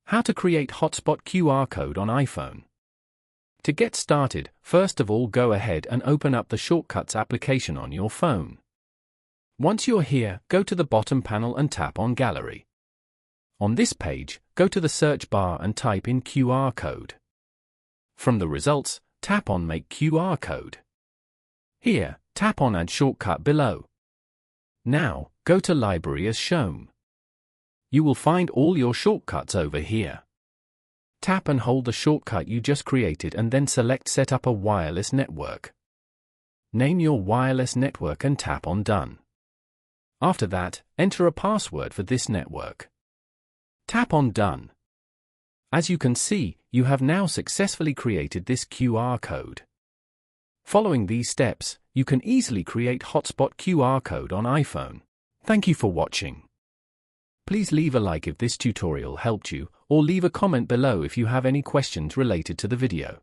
How to create Hotspot QR code on iPhone. To get started, first of all go ahead and open up the Shortcuts application on your phone. Once you're here, go to the bottom panel and tap on Gallery. On this page, go to the search bar and type in QR code. From the results, tap on Make QR code. Here, tap on Add Shortcut below. Now, go to Library as shown. You will find all your shortcuts over here. Tap and hold the shortcut you just created and then select Set up a wireless network. Name your wireless network and tap on Done. After that, enter a password for this network. Tap on Done. As you can see, you have now successfully created this QR code. Following these steps, you can easily create Hotspot QR code on iPhone. Thank you for watching. Please leave a like if this tutorial helped you, or leave a comment below if you have any questions related to the video.